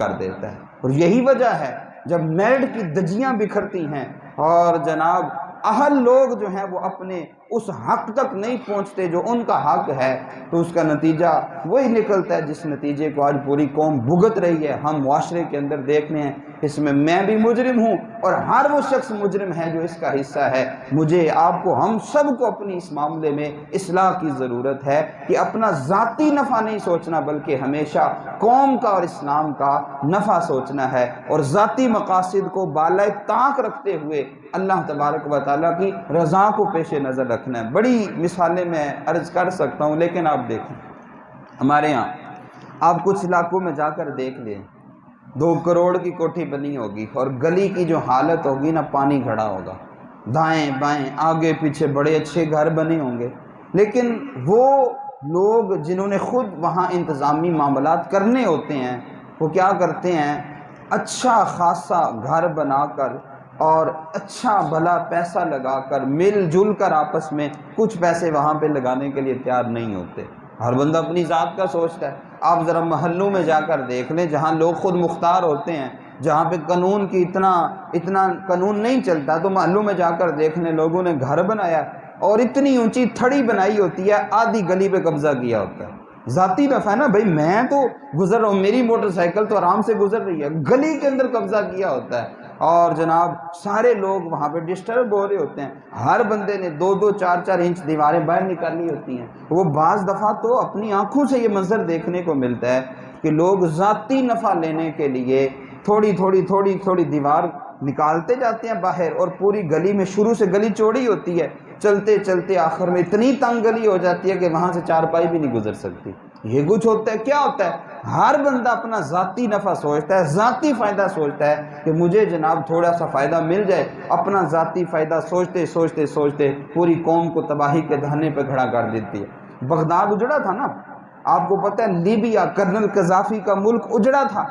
کر دیتا ہے۔ اور یہی وجہ ہے جب میرڈ کی دجیاں بکھرتی ہیں اور جناب اہل لوگ جو ہیں وہ اپنے اس حق تک نہیں پہنچتے جو ان کا حق ہے، تو اس کا نتیجہ وہی نکلتا ہے جس نتیجے کو آج پوری قوم بھگت رہی ہے۔ ہم معاشرے کے اندر دیکھنے ہیں، اس میں میں بھی مجرم ہوں اور ہر وہ شخص مجرم ہے جو اس کا حصہ ہے۔ مجھے، آپ کو، ہم سب کو اپنی اس معاملے میں اصلاح کی ضرورت ہے کہ اپنا ذاتی نفع نہیں سوچنا بلکہ ہمیشہ قوم کا اور اسلام کا نفع سوچنا ہے، اور ذاتی مقاصد کو بالائے طاق رکھتے ہوئے اللہ تبارک و تعالیٰ کی رضا کو پیش نظر رکھنا ہے۔ بڑی مثالیں میں عرض کر سکتا ہوں، لیکن آپ دیکھیں ہمارے ہاں، آپ کچھ علاقوں میں جا کر دیکھ لیں، 2 کروڑ کی کوٹھی بنی ہوگی اور گلی کی جو حالت ہوگی نا، پانی کھڑا ہوگا، دائیں بائیں آگے پیچھے بڑے اچھے گھر بنے ہوں گے، لیکن وہ لوگ جنہوں نے خود وہاں انتظامی معاملات کرنے ہوتے ہیں، وہ کیا کرتے ہیں، اچھا خاصا گھر بنا کر اور اچھا بھلا پیسہ لگا کر مل جل کر آپس میں کچھ پیسے وہاں پہ لگانے کے لیے تیار نہیں ہوتے۔ ہر بندہ اپنی ذات کا سوچتا ہے۔ آپ ذرا محلوں میں جا کر دیکھ لیں جہاں لوگ خود مختار ہوتے ہیں، جہاں پہ قانون کی اتنا قانون نہیں چلتا، تو محلوں میں جا کر دیکھ لیں لوگوں نے گھر بنایا اور اتنی اونچی تھڑی بنائی ہوتی ہے، آدھی گلی پہ قبضہ کیا ہوتا ہے۔ ذاتی نفع ہے نا بھائی، میں تو گزر رہا ہوں، میری موٹر سائیکل تو آرام سے گزر رہی ہے، گلی کے اندر قبضہ کیا ہوتا ہے، اور جناب سارے لوگ وہاں پہ ڈسٹرب ہو رہے ہوتے ہیں۔ ہر بندے نے 2-2 4-4 انچ دیواریں باہر نکالی ہوتی ہیں۔ وہ بعض دفعہ تو اپنی آنکھوں سے یہ منظر دیکھنے کو ملتا ہے کہ لوگ ذاتی نفع لینے کے لیے تھوڑی تھوڑی دیوار نکالتے جاتے ہیں باہر، اور پوری گلی میں، شروع سے گلی چوڑی ہوتی ہے، چلتے چلتے آخر میں اتنی تنگ گلی ہو جاتی ہے کہ وہاں سے چارپائی بھی نہیں گزر سکتی۔ یہ کچھ ہوتا ہے۔ کیا ہوتا ہے؟ ہر بندہ اپنا ذاتی نفع سوچتا ہے، ذاتی فائدہ سوچتا ہے کہ مجھے جناب تھوڑا سا فائدہ مل جائے۔ اپنا ذاتی فائدہ سوچتے پوری قوم کو تباہی کے دہانے پہ کھڑا کر دیتی ہے۔ بغداد اجڑا تھا نا، آپ کو پتہ ہے، لیبیا، کرنل قذافی کا ملک اجڑا تھا،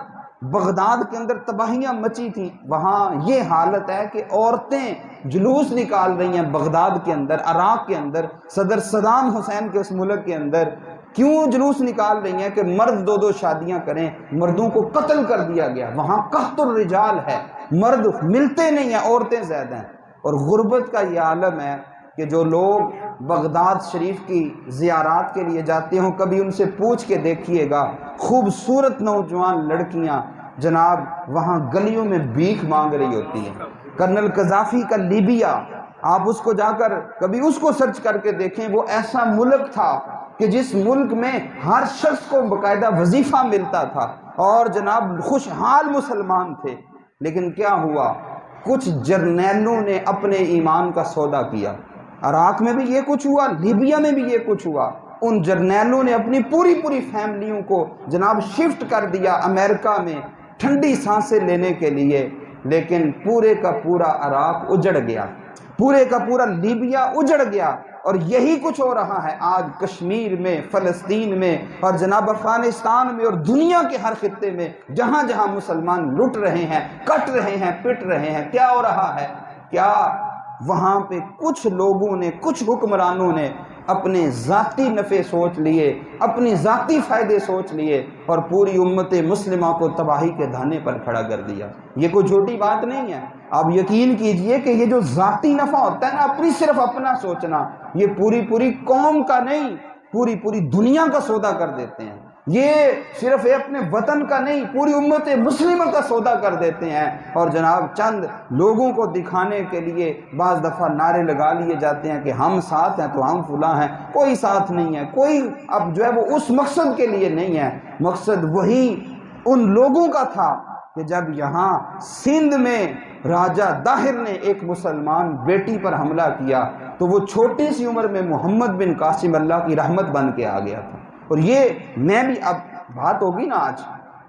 بغداد کے اندر تباہیاں مچی تھیں۔ وہاں یہ حالت ہے کہ عورتیں جلوس نکال رہی ہیں بغداد کے اندر، عراق کے اندر، صدر صدام حسین کے اس ملک کے اندر۔ کیوں جلوس نکال رہی ہیں؟ کہ مرد 2 شادیاں کریں، مردوں کو قتل کر دیا گیا۔ وہاں قحط الرجال ہے، مرد ملتے نہیں ہیں، عورتیں زیادہ ہیں۔ اور غربت کا یہ عالم ہے کہ جو لوگ بغداد شریف کی زیارات کے لیے جاتے ہوں، کبھی ان سے پوچھ کے دیکھیے گا، خوبصورت نوجوان لڑکیاں جناب وہاں گلیوں میں بھیک مانگ رہی ہوتی ہیں۔ کرنل قذافی کا لیبیا، آپ اس کو جا کر کبھی اس کو سرچ کر کے دیکھیں، وہ ایسا ملک تھا کہ جس ملک میں ہر شخص کو باقاعدہ وظیفہ ملتا تھا اور جناب خوشحال مسلمان تھے۔ لیکن کیا ہوا؟ کچھ جرنیلوں نے اپنے ایمان کا سودا کیا۔ عراق میں بھی یہ کچھ ہوا، لیبیا میں بھی یہ کچھ ہوا۔ ان جرنیلوں نے اپنی پوری فیملیوں کو جناب شفٹ کر دیا امریکہ میں ٹھنڈی سانسیں لینے کے لیے، لیکن پورے کا پورا عراق اجڑ گیا، پورے کا پورا لیبیا اجڑ گیا۔ اور یہی کچھ ہو رہا ہے آج کشمیر میں، فلسطین میں، اور جناب افغانستان میں، اور دنیا کے ہر خطے میں، جہاں جہاں مسلمان لٹ رہے ہیں، کٹ رہے ہیں، پٹ رہے ہیں۔ کیا ہو رہا ہے؟ کیا وہاں پہ کچھ لوگوں نے، کچھ حکمرانوں نے اپنے ذاتی نفع سوچ لیے، اپنی ذاتی فائدے سوچ لیے، اور پوری امت مسلمہ کو تباہی کے دہانے پر کھڑا کر دیا۔ یہ کوئی چھوٹی بات نہیں ہے۔ آپ یقین کیجئے کہ یہ جو ذاتی نفع ہوتا ہے نا، صرف اپنا سوچنا، یہ پوری قوم کا نہیں، پوری دنیا کا سودا کر دیتے ہیں۔ یہ صرف اپنے وطن کا نہیں، پوری امت مسلمہ کا سودا کر دیتے ہیں۔ اور جناب چند لوگوں کو دکھانے کے لیے بعض دفعہ نعرے لگا لیے جاتے ہیں کہ ہم ساتھ ہیں تو ہم فلاں ہیں۔ کوئی ساتھ نہیں ہے، کوئی اب جو ہے وہ اس مقصد کے لیے نہیں ہے۔ مقصد وہی ان لوگوں کا تھا کہ جب یہاں سندھ میں راجہ داہر نے ایک مسلمان بیٹی پر حملہ کیا تو وہ چھوٹی سی عمر میں محمد بن قاسم اللہ کی رحمت بن کے آ گیا تھا۔ اور یہ میں بھی، اب بات ہوگی نا آج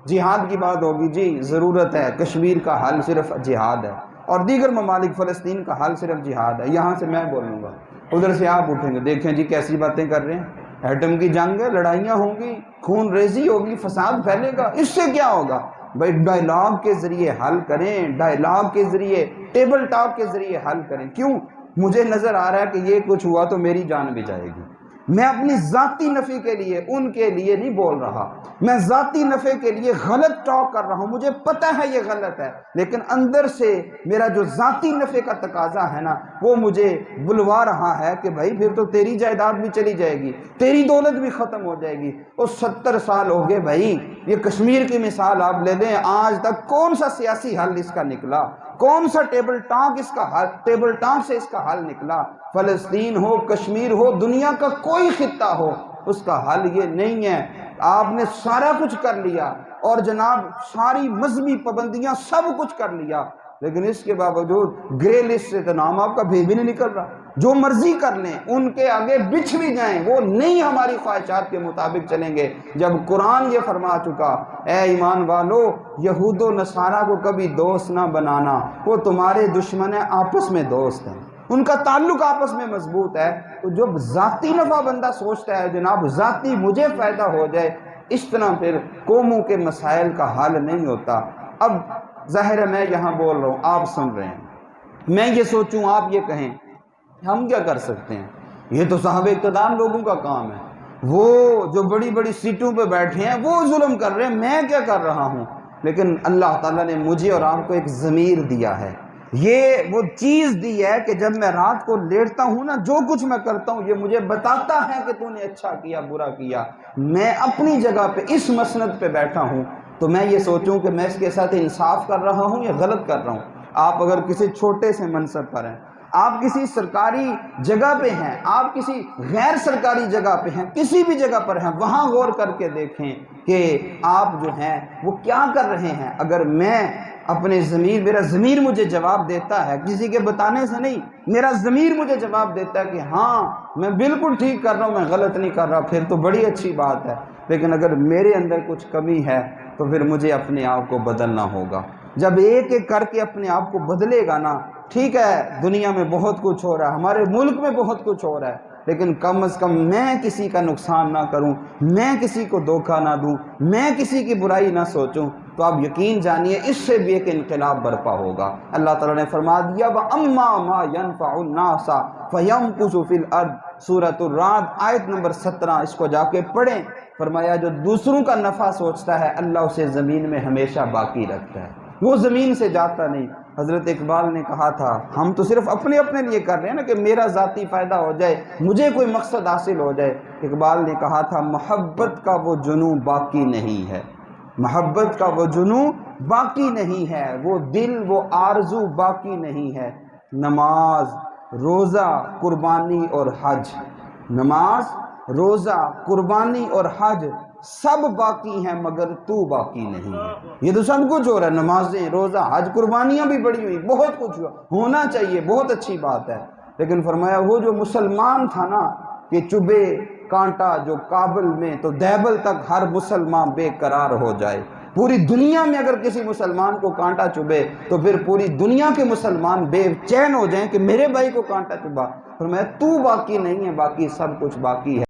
جہاد کی بات ہوگی، جی ضرورت ہے، کشمیر کا حل صرف جہاد ہے، اور دیگر ممالک فلسطین کا حل صرف جہاد ہے، یہاں سے میں بولوں گا، ادھر سے آپ اٹھیں گے، دیکھیں جی کیسی باتیں کر رہے ہیں، ایٹم کی جنگ ہے، لڑائیاں ہوں گی، خون ریزی ہوگی، فساد پھیلے گا، اس سے کیا ہوگا؟ بھائی ڈائلاگ کے ذریعے حل کریں، ڈائلاگ کے ذریعے، ٹیبل ٹاک کے ذریعے حل کریں۔ کیوں؟ مجھے نظر آ رہا ہے کہ یہ کچھ ہوا تو میری جان بھی جائے گی، میں اپنی ذاتی نفع کے لیے ان کے لیے نہیں بول رہا، میں ذاتی نفع کے لیے غلط ٹاک کر رہا ہوں، مجھے پتہ ہے یہ غلط ہے، لیکن اندر سے میرا جو ذاتی نفع کا تقاضا ہے نا وہ مجھے بلوا رہا ہے کہ بھائی پھر تو تیری جائیداد بھی چلی جائے گی، تیری دولت بھی ختم ہو جائے گی۔ اور 70 سال ہو گئے بھائی، یہ کشمیر کی مثال آپ لے لیں، آج تک کون سا سیاسی حل اس کا نکلا؟ کون سا ٹیبل ٹاک سے اس کا حل نکلا؟ فلسطین ہو، کشمیر ہو، دنیا کا کوئی خطہ ہو، اس کا حل یہ نہیں ہے۔ آپ نے سارا کچھ کر لیا اور جناب ساری مذہبی پابندیاں سب کچھ کر لیا، لیکن اس کے باوجود گرے لسٹ سے تو نام آپ کا بھی نہیں نکل رہا۔ جو مرضی کر لیں، ان کے آگے بچھ بھی جائیں، وہ نہیں ہماری خواہشات کے مطابق چلیں گے۔ جب قرآن یہ فرما چکا، اے ایمان والو، یہود و نصارہ کو کبھی دوست نہ بنانا، وہ تمہارے دشمن ہیں، آپس میں دوست ہیں، ان کا تعلق آپس میں مضبوط ہے، تو جب ذاتی نفع بندہ سوچتا ہے جناب ذاتی مجھے فائدہ ہو جائے، اس طرح پھر قوموں کے مسائل کا حل نہیں ہوتا۔ اب ظاہر ہے میں یہاں بول رہا ہوں، آپ سن رہے ہیں، میں یہ سوچوں آپ یہ کہیں، ہم کیا کر سکتے ہیں؟ یہ تو صاحب اقتدار لوگوں کا کام ہے، وہ جو بڑی بڑی سیٹوں پہ بیٹھے ہیں وہ ظلم کر رہے ہیں، میں کیا کر رہا ہوں؟ لیکن اللہ تعالیٰ نے مجھے اور آپ کو ایک ضمیر دیا ہے، یہ وہ چیز دی ہے کہ جب میں رات کو لیٹتا ہوں نا، جو کچھ میں کرتا ہوں یہ مجھے بتاتا ہے کہ تو نے اچھا کیا برا کیا۔ میں اپنی جگہ پہ اس مسند پہ بیٹھا ہوں تو میں یہ سوچوں کہ میں اس کے ساتھ انصاف کر رہا ہوں یا غلط کر رہا ہوں۔ آپ اگر کسی چھوٹے سے منصب پر ہیں، آپ کسی سرکاری جگہ پہ ہیں، آپ کسی غیر سرکاری جگہ پہ ہیں، کسی بھی جگہ پر ہیں، وہاں غور کر کے دیکھیں کہ آپ جو ہیں وہ کیا کر رہے ہیں۔ اگر میں اپنے ضمیر، میرا ضمیر مجھے جواب دیتا ہے، کسی کے بتانے سے نہیں، میرا ضمیر مجھے جواب دیتا ہے کہ ہاں میں بالکل ٹھیک کر رہا ہوں، میں غلط نہیں کر رہا، پھر تو بڑی اچھی بات ہے۔ لیکن اگر میرے اندر کچھ کمی ہے تو پھر مجھے اپنے آپ کو بدلنا ہوگا۔ جب ایک ایک کر کے اپنے آپ کو بدلے گا نا، ٹھیک ہے دنیا میں بہت کچھ ہو رہا ہے، ہمارے ملک میں بہت کچھ ہو رہا ہے، لیکن کم از کم میں کسی کا نقصان نہ کروں، میں کسی کو دھوکہ نہ دوں، میں کسی کی برائی نہ سوچوں، تو آپ یقین جانیے اس سے بھی ایک انقلاب برپا ہوگا۔ اللہ تعالیٰ نے فرما دیا وَأَمَّا مَا يَنْفَعُ النَّاسَ فَيَمْكُثُ فِي الْأَرْضِ، سورۃ الرعد آیت نمبر 17، اس کو جا کے پڑھیں۔ فرمایا جو دوسروں کا نفع سوچتا ہے اللہ اسے زمین میں ہمیشہ باقی رکھتا ہے، وہ زمین سے جاتا نہیں۔ حضرت اقبال نے کہا تھا ہم تو صرف اپنے لیے کر رہے ہیں نا کہ میرا ذاتی فائدہ ہو جائے، مجھے کوئی مقصد حاصل ہو جائے۔ اقبال نے کہا تھا محبت کا وہ جنوں باقی نہیں ہے، محبت کا وہ جنوں باقی نہیں ہے، وہ دل وہ آرزو باقی نہیں ہے۔ نماز، روزہ، قربانی اور حج، نماز، روزہ، قربانی اور حج سب باقی ہیں مگر تو باقی نہیں ہے۔ یہ تو سب کچھ ہو رہا ہے، نمازیں، روزہ، حج، قربانیاں بھی بڑی ہوئی، بہت کچھ ہونا چاہیے، بہت اچھی بات ہے، لیکن فرمایا وہ جو مسلمان تھا نا کہ چبھے کانٹا جو کابل میں تو دیبل تک ہر مسلمان بے قرار ہو جائے۔ پوری دنیا میں اگر کسی مسلمان کو کانٹا چبھے تو پھر پوری دنیا کے مسلمان بے چین ہو جائیں کہ میرے بھائی کو کانٹا چبھا۔ فرمایا تو باقی نہیں ہے، باقی سب کچھ باقی ہے۔